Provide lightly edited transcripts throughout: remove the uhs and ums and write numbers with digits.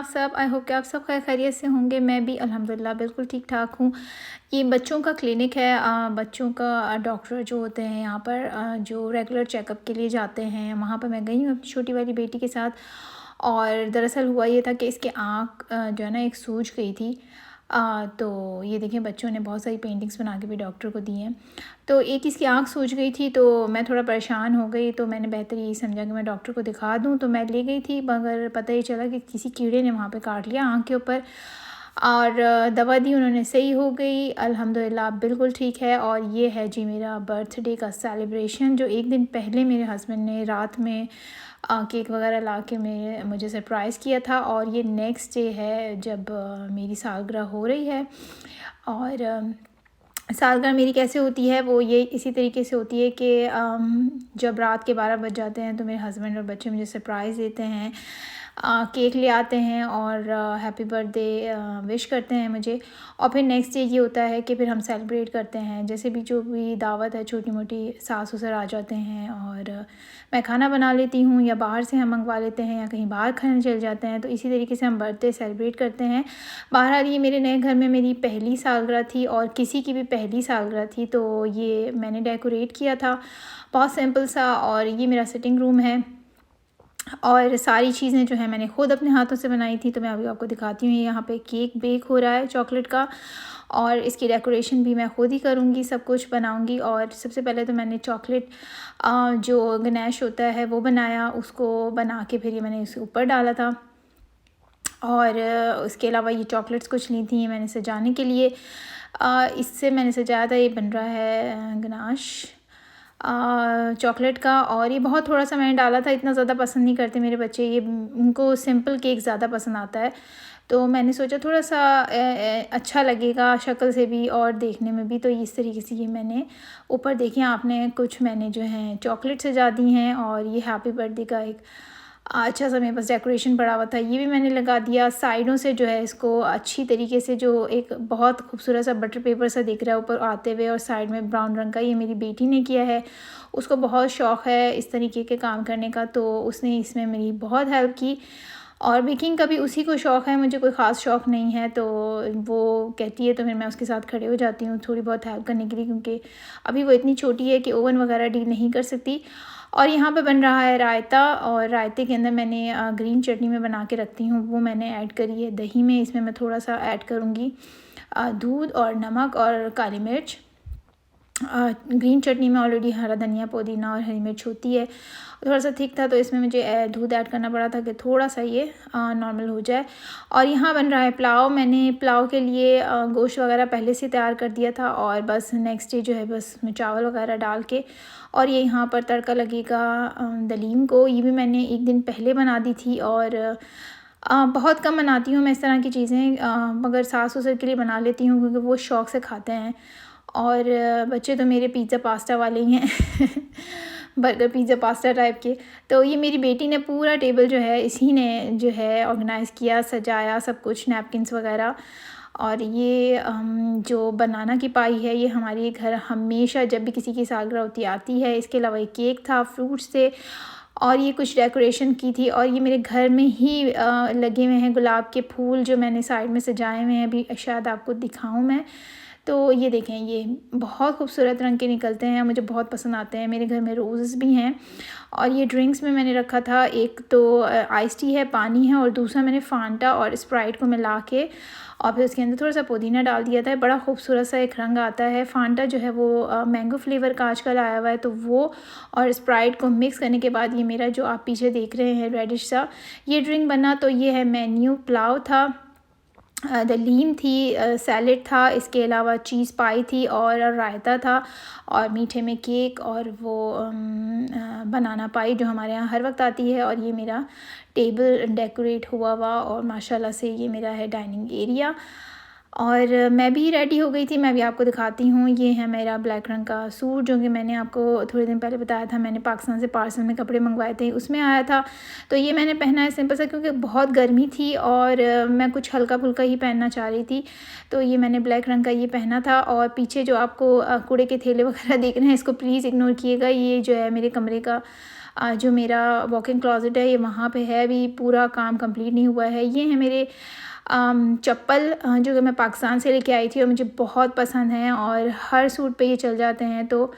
आप सब? I hope कि आप सब खैरियत से होंगे। मैं भी अल्हम्दुलिल्लाह बिल्कुल ठीक-ठाक हूँ। ये बच्चों का क्लिनिक है। बच्चों का डॉक्टर जो होते हैं यहाँ पर जो रेगुलर चेकअप के लिए जाते हैं, वहाँ पर मैं गई हूँ अपनी छोटी वाली बेटी के साथ। और दरअसल हुआ ये था कि इसकी आँख जो है ना एक सूज गई थी। तो ये देखिए बच्चों ने बहुत सारी पेंटिंग्स बना के भी डॉक्टर को दी हैं। तो एक इसकी आँख सूज गई थी, तो मैं थोड़ा परेशान हो गई, तो मैंने बेहतर यही समझा कि मैं डॉक्टर को दिखा दूँ। तो मैं ले गई थी, मगर पता ये चला कि किसी कीड़े ने वहाँ पे काट लिया आँख के ऊपर। और दवा दी उन्होंने, सही हो गई अल्हम्दुलिल्लाह, बिल्कुल ठीक है। और ये है जी मेरा बर्थडे का सेलिब्रेशन, जो एक दिन पहले मेरे हस्बैंड ने रात में केक वगैरह ला के मुझे सरप्राइज़ किया था। और ये नेक्स्ट डे है जब मेरी सालगिरह हो रही है। और सालगिरह मेरी कैसे होती है, वो ये इसी तरीके से होती है कि जब रात के 12 बज जाते हैं तो मेरे हस्बैंड और बच्चे मुझे सरप्राइज़ देते हैं। केक ले आते हैं और हैप्पी बर्थडे विश करते हैं मुझे। और फिर नेक्स्ट डे ये होता है कि फिर हम सेलिब्रेट करते हैं। जैसे भी जो भी दावत है, छोटी मोटी सास ससुर आ जाते हैं और मैं खाना बना लेती हूँ, या बाहर से हम मंगवा लेते हैं, या कहीं बाहर खाने चले जाते हैं। तो इसी तरीके से हम बर्थडे सेलिब्रेट करते हैं। बहरहाल ये मेरे नए घर में मेरी पहली सालगिरह थी, और किसी की भी पहली सालगिरह थी, तो ये मैंने डेकोरेट किया था बहुत सिंपल सा। और ये मेरा सिटिंग रूम है, और सारी चीज़ें जो हैं मैंने ख़ुद अपने हाथों से बनाई थी। तो मैं अभी आपको दिखाती हूँ। यहाँ पे केक बेक हो रहा है चॉकलेट का, और इसकी डेकोरेशन भी मैं ख़ुद ही करूँगी, सब कुछ बनाऊँगी। और सबसे पहले तो मैंने चॉकलेट जो गनैश होता है वो बनाया, उसको बना के फिर ये मैंने इसके ऊपर डाला था। और उसके अलावा ये चॉकलेट्स कुछ ली थी मैंने सजाने के लिए। इससे मैंने सजाया था। ये बन रहा है गनाश चॉकलेट का, और ये बहुत थोड़ा-सा मैंने डाला था, इतना ज़्यादा पसंद नहीं करते मेरे बच्चे, ये उनको सिंपल केक ज़्यादा पसंद आता है। तो मैंने सोचा थोड़ा-सा अच्छा लगेगा शक्ल से भी और देखने में भी, तो इस तरीके से ये मैंने ऊपर देखिए आपने कुछ मैंने जो है चॉकलेट सजा दी हैं। और ये हैप्पी बर्थडे का एक अच्छा सा मेरे पास डेकोरेशन पड़ा हुआ था, ये भी मैंने लगा दिया। साइडों से जो है इसको अच्छी तरीके से, जो एक बहुत खूबसूरत सा बटर पेपर सा दिख रहा है ऊपर आते हुए, और साइड में ब्राउन रंग का, ये मेरी बेटी ने किया है। उसको बहुत शौक़ है इस तरीके के काम करने का, तो उसने इसमें मेरी बहुत हेल्प की। और बेकिंग का भी उसी को शौक़ है, मुझे कोई ख़ास शौक़ नहीं है। तो वो कहती है तो फिर मैं उसके साथ खड़े हो जाती हूँ थोड़ी बहुत हेल्प करने के लिए, क्योंकि अभी वो इतनी छोटी है कि ओवन वगैरह डील नहीं कर सकती। और यहाँ पे बन रहा है रायता, और रायते के अंदर मैंने ग्रीन चटनी में बना के रखती हूँ, वो मैंने ऐड करी है दही में। इसमें मैं थोड़ा-सा ऐड करूँगी दूध और नमक और काली मिर्च। ग्रीन चटनी में ऑलरेडी हरा धनिया, पुदीना और हरी मिर्च होती है। थोड़ा-सा थिक था, तो इसमें मुझे दूध ऐड करना पड़ा था कि थोड़ा-सा ये नॉर्मल हो जाए। और यहाँ बन रहा है पुलाव। मैंने पुलाव के लिए गोश्त वगैरह पहले से तैयार कर दिया था, और बस नेक्स्ट डे जो है बस मैं चावल वगैरह डाल के, और ये यहाँ पर तड़का लगेगा दलीम को। ये भी मैंने एक दिन पहले बना दी थी, और बहुत कम बनाती हूँ मैं इस तरह की चीज़ें, मगर सास ससुर के लिए बना लेती हूँ क्योंकि वो शौक़ से खाते हैं। और बच्चे तो मेरे पिज़्ज़ा पास्ता वाले ही हैं बर्गर पिज़्ज़ा पास्ता टाइप के। तो ये मेरी बेटी ने पूरा टेबल जो है इसी ने जो है ऑर्गेनाइज़ किया, सजाया सब कुछ, नैपकिन्स वगैरह। और ये जो बनाना की पाई है, ये हमारे घर हमेशा जब भी किसी की सालगिरह होती आती है। इसके अलावा ये केक था फ्रूट्स थे, और ये कुछ डेकोरेशन की थी। और ये मेरे घर में ही लगे हुए हैं गुलाब के फूल, जो मैंने साइड में सजाए हुए हैं, अभी शायद आपको दिखाऊं मैं। तो ये देखें, ये बहुत खूबसूरत रंग के निकलते हैं, मुझे बहुत पसंद आते हैं। मेरे घर में रोज़ेस भी हैं। और ये ड्रिंक्स में मैंने रखा था, एक तो आइस टी है, पानी है, और दूसरा मैंने फांटा और स्प्राइट को मिला के, और फिर उसके अंदर थोड़ा-सा पुदीना डाल दिया था। बड़ा खूबसूरत सा एक रंग आता है। फांटा जो है वो मैंगो फ्लेवर का आजकल आया हुआ है, तो वो और स्प्राइट को मिक्स करने के बाद ये मेरा जो आप पीछे देख रहे हैं रेडिश सा ये ड्रिंक बना। तो ये है मेन्यू। पुलाव था, दलीम थी, सैलेड था, इसके अलावा चीज़ पाई थी, और रायता था, और मीठे में केक, और वो बनाना पाई जो हमारे यहाँ हर वक्त आती है। और ये मेरा टेबल डेकोरेट हुआ हुआ, और माशाल्लाह से ये मेरा है डाइनिंग एरिया। और मैं भी रेडी हो गई थी, मैं भी आपको दिखाती हूँ। ये है मेरा ब्लैक रंग का सूट, जो कि मैंने आपको थोड़े दिन पहले बताया था, मैंने पाकिस्तान से पार्सल में कपड़े मंगवाए थे, उसमें आया था। तो ये मैंने पहना है सिंपल सा, क्योंकि बहुत गर्मी थी और मैं कुछ हल्का-फुल्का ही पहनना चाह रही थी। तो ये मैंने ब्लैक रंग का ये पहना था। और पीछे जो आपको कूड़े के थैले वगैरह देख रहे हैं, इसको प्लीज़ इग्नोर किएगा। ये जो है मेरे कमरे का जो मेरा वॉक इन क्लोज़ेट है ये वहाँ पे है, अभी पूरा काम कंप्लीट नहीं हुआ है। ये है मेरे चप्पल जो कि मैं पाकिस्तान से लेके आई थी और मुझे बहुत पसंद हैं और हर सूट पे ये चल जाते हैं, तो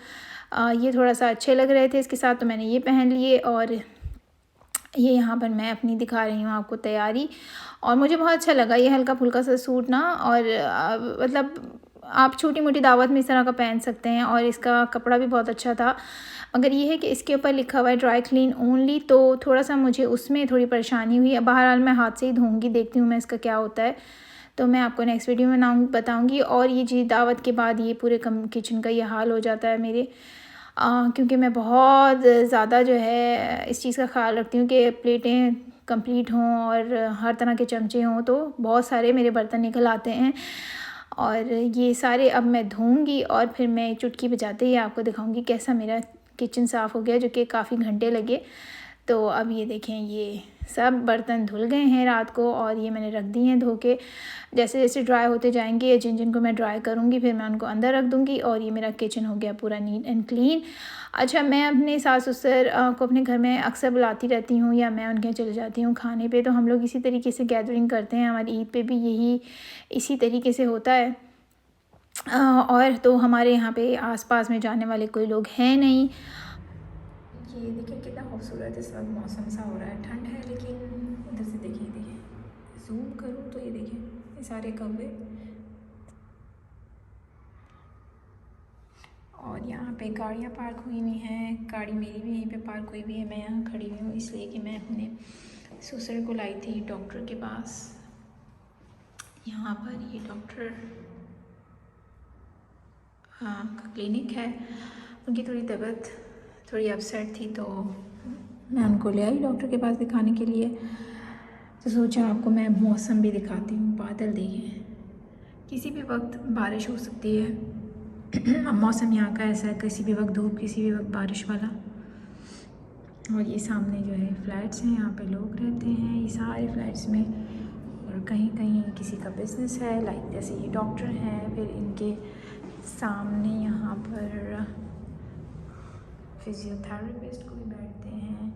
ये थोड़ा-सा अच्छे लग रहे थे इसके साथ, तो मैंने ये पहन लिए। और ये यहाँ पर मैं अपनी दिखा रही हूँ आपको तैयारी, और मुझे बहुत अच्छा लगा ये हल्का-फुल्का सा सूट ना। और मतलब आप छोटी-मोटी दावत में इस तरह का पहन सकते हैं, और इसका कपड़ा भी बहुत अच्छा था। मगर ये है कि इसके ऊपर लिखा हुआ है ड्राई क्लीन ओनली, तो थोड़ा-सा मुझे उसमें थोड़ी परेशानी हुई। बहरहाल मैं हाथ से ही धोऊँगी, देखती हूँ मैं इसका क्या होता है, तो मैं आपको नेक्स्ट वीडियो में बताऊँगी। और ये जी दावत के बाद ये पूरे किचन का ये हाल हो जाता है मेरे, क्योंकि मैं बहुत ज़्यादा जो है इस चीज़ का ख़्याल रखती हूँ कि प्लेटें कंप्लीट हों और हर तरह के चमचे हों, तो बहुत सारे मेरे बर्तन निकल आते हैं। और ये सारे अब मैं धोऊँगी और फिर मैं चुटकी बजाते ही आपको दिखाऊँगी कैसा मेरा किचन साफ़ हो गया, जो कि काफ़ी घंटे लगे। तो अब ये देखें, ये सब बर्तन धुल गए हैं रात को, और ये मैंने रख दिए हैं धो के। जैसे जैसे ड्राई होते जाएंगे, या जिन जिन को मैं ड्राई करूँगी फिर मैं उनको अंदर रख दूँगी, और ये मेरा किचन हो गया पूरा नीट एंड क्लीन। अच्छा, मैं अपने सास ससुर को अपने घर में अक्सर बुलाती रहती हूँ, या मैं उनके यहाँ चले जाती हूँ खाने पे, तो हम लोग इसी तरीके से गैदरिंग करते हैं। हमारी ईद पे भी यही इसी तरीके से होता है। और तो हमारे यहाँ पे आस-पास में जाने वाले कोई लोग हैं नहीं। ये देखिए कितना खूबसूरत इस वक्त मौसम सा हो रहा है, ठंड है लेकिन इधर से देखिए ज़ूम करूँ तो ये देखिए ये सारे कौवे, और यहाँ पे गाड़ियाँ पार्क हुई हुई हैं। गाड़ी मेरी भी यहीं पे पार्क हुई हुई है, मैं यहाँ खड़ी हुई हूँ इसलिए कि मैं अपने ससुर को लाई थी डॉक्टर के पास। यहाँ पर ये डॉक्टर का क्लिनिक है। उनकी थोड़ी तबीयत थोड़ी अपसेट थी, तो मैं उनको ले आई डॉक्टर के पास दिखाने के लिए। तो सोचा आपको मैं मौसम भी दिखाती हूँ। बादल देखिए, किसी भी वक्त बारिश हो सकती है। अब मौसम यहाँ का ऐसा है, किसी भी वक्त धूप, किसी भी वक्त बारिश वाला। और ये सामने जो है फ्लैट्स हैं, यहाँ पे लोग रहते हैं ये सारे फ्लैट्स में, और कहीं कहीं किसी का बिज़नेस है, लाइक जैसे ये डॉक्टर हैं, फिर इनके सामने यहाँ पर फिजियोथेरेपिस्ट कोई बैठते हैं।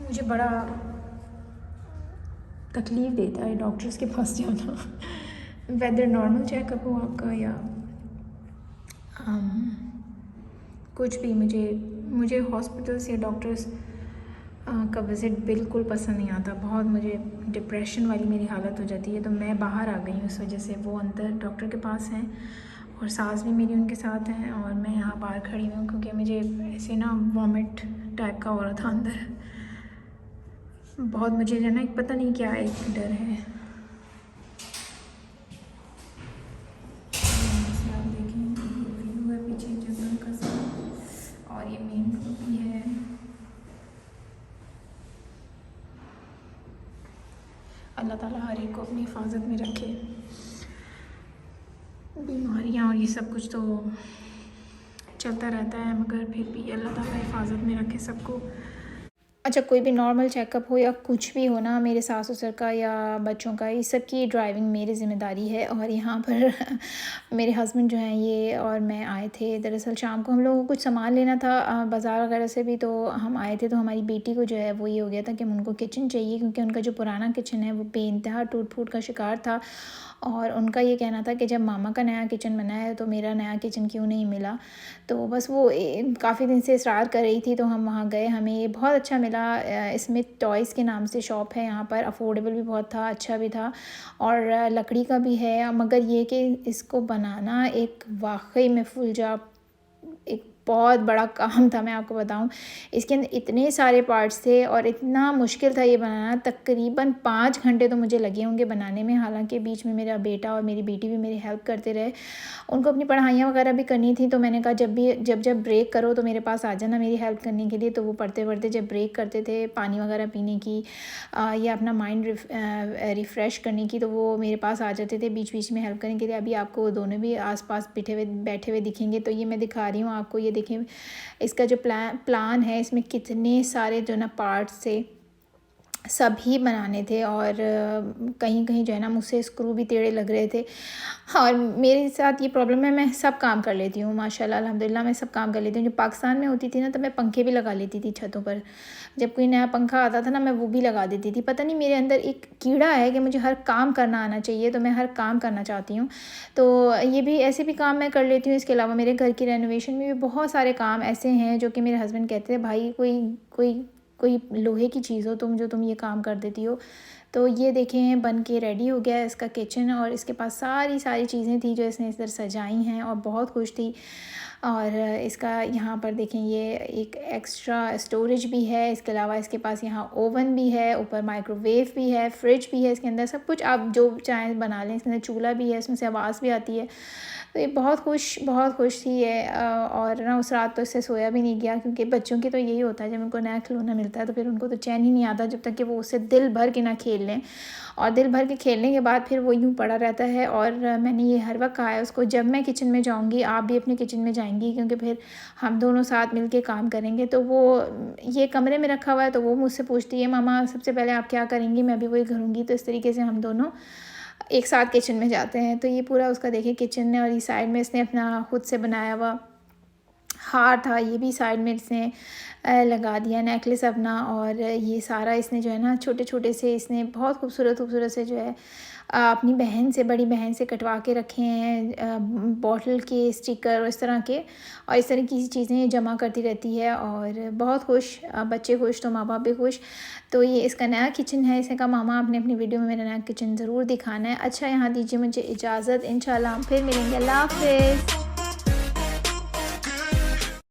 मुझे बड़ा तकलीफ़ देता है डॉक्टर्स के पास जाना। वेदर नॉर्मल चेकअप हो आपका या कुछ भी, मुझे हॉस्पिटल्स या डॉक्टर्स का विज़िट बिल्कुल पसंद नहीं आता। बहुत मुझे डिप्रेशन वाली मेरी हालत हो जाती है, तो मैं बाहर आ गई हूँ उस वजह से। वो अंदर डॉक्टर के पास हैं और सास भी मेरी उनके साथ हैं, और मैं यहाँ बाहर खड़ी हूँ क्योंकि मुझे ऐसे ना वॉमिट टाइप का हो रहा था अंदर। बहुत मुझे जो है ना पता नहीं क्या एक डर है। जैसे आप देखें व्यू है पीछे जंगल का सा, और ये मेन रोड भी है। अल्लाह ताला हर एक को अपनी हिफाजत में रखे। बीमारियाँ और ये सब कुछ तो चलता रहता है, मगर फिर भी अल्लाह ताला हिफाजत में रखे सबको। अच्छा, कोई भी नॉर्मल चेकअप हो या कुछ भी हो ना, मेरे सास ससुर का या बच्चों का, ये सब की ड्राइविंग मेरी ज़िम्मेदारी है। और यहाँ पर मेरे हस्बैंड जो हैं ये और मैं आए थे, दरअसल शाम को हम लोगों को कुछ सामान लेना था बाज़ार वगैरह से भी, तो हम आए थे। तो हमारी बेटी को जो है वो ये हो गया था कि उनको किचन चाहिए, क्योंकि उनका जो पुराना किचन है वो बेइंतहा टूट फूट का शिकार था। और उनका ये कहना था कि जब मामा का नया किचन बना है तो मेरा नया किचन क्यों नहीं मिला। तो बस वो काफ़ी दिन से इसरार कर रही थी, तो हम वहाँ गए, हमें ये बहुत अच्छा मिला। स्मिथ टॉयज़ के नाम से शॉप है यहाँ पर, अफोर्डेबल भी बहुत था, अच्छा भी था, और लकड़ी का भी है। मगर ये कि इसको बनाना एक वाकई में फुल जॉब, एक बहुत बड़ा काम था, मैं आपको बताऊं। इसके अंदर इतने सारे पार्ट्स थे और इतना मुश्किल था ये बनाना। तकरीबन 5 घंटे तो मुझे लगे होंगे बनाने में। हालांकि बीच में मेरा बेटा और मेरी बेटी भी मेरी हेल्प करते रहे, उनको अपनी पढ़ाइयाँ वगैरह भी करनी थी। तो मैंने कहा जब ब्रेक करो तो मेरे पास आ जाना मेरी हेल्प करने के लिए। तो वो पढ़ते पढ़ते जब ब्रेक करते थे पानी वगैरह पीने की या अपना माइंड रिफ़्रेश करने की, तो वो मेरे पास आ जाते थे बीच बीच में हेल्प करने के लिए। अभी आपको वो दोनों भी आसपास बैठे हुए दिखेंगे। तो ये मैं दिखा रही हूँ आपको, ये देखें इसका जो प्लान है, इसमें कितने सारे जो ना पार्ट्स थे। सभी बनाने थे और कहीं-कहीं जो है ना मुझसे स्क्रू भी टेढ़े लग रहे थे। और मेरे साथ ये प्रॉब्लम है, मैं सब काम कर लेती हूँ माशाल्लाह अल्हम्दुलिल्लाह, मैं सब काम कर लेती हूँ। जब पाकिस्तान में होती थी ना, तब मैं पंखे भी लगा लेती थी छतों पर। जब कोई नया पंखा आता था ना, मैं वो भी लगा देती थी। पता नहीं मेरे अंदर एक कीड़ा है कि मुझे हर काम करना आना चाहिए, तो मैं हर काम करना चाहती हूँ। तो ये भी ऐसे भी काम मैं कर लेती हूँ। इसके अलावा मेरे घर की रेनोवेशन में भी बहुत सारे काम ऐसे हैं जो कि मेरे हस्बैंड कहते हैं, भाई कोई कोई कोई लोहे की चीज़ हो तुम, जो तुम ये काम कर देती हो। तो ये देखें बन के रेडी हो गया है इसका किचन, और इसके पास सारी सारी चीज़ें थी जो इसने इधर सजाई हैं और बहुत खुश थी। और इसका यहाँ पर देखें ये एक एक्स्ट्रा स्टोरेज भी है। इसके अलावा इसके पास यहाँ ओवन भी है, ऊपर माइक्रोवेव भी है, फ्रिज भी है, इसके अंदर सब कुछ आप जो चाहें बना लें। इसके अंदर चूल्हा भी है, इसमें से आवाज़ भी आती है। तो ये बहुत खुश थी ये। और ना उस रात तो इससे सोया भी नहीं गया, क्योंकि बच्चों की तो यही होता है, जब उनको नया खिलौना मिलता है तो फिर उनको तो चैन ही नहीं आता जब तक कि वो उससे दिल भर के ना खेल लें। और दिल भर के खेलने के बाद फिर वो यूँ पड़ा रहता है। और मैंने ये हर वक्त कहा है उसको, जब मैं किचन में जाऊँगी आप भी अपने किचन में जाएंगी, क्योंकि फिर हम दोनों साथ मिल के काम करेंगे। तो वो ये कमरे में रखा हुआ है, तो वो मुझसे पूछती है मामा सबसे पहले आप क्या करेंगी, मैं भी वही करूँगी। तो इस तरीके से हम दोनों एक साथ किचन में जाते हैं। तो ये पूरा उसका देखिए किचन है, और इस साइड में इसने अपना खुद से बनाया हुआ हार था, ये भी साइड में इसने लगा दिया नेकलेस अपना। और ये सारा इसने जो है ना छोटे छोटे से इसने बहुत खूबसूरत खूबसूरत से जो है अपनी बहन से, बड़ी बहन से कटवा के रखे हैं बॉटल के स्टिकर और इस तरह के। और इस तरह की चीज़ें जमा करती रहती है और बहुत खुश, बच्चे खुश तो माँ बाप भी खुश। तो ये इसका नया किचन है। इसने कहा मामा आपने अपनी वीडियो में मेरा नया किचन ज़रूर दिखाना है। अच्छा यहाँ दीजिए मुझे इजाज़त, इंशाल्लाह हम फिर मिलेंगे। अल्लाह हाफ़िज़।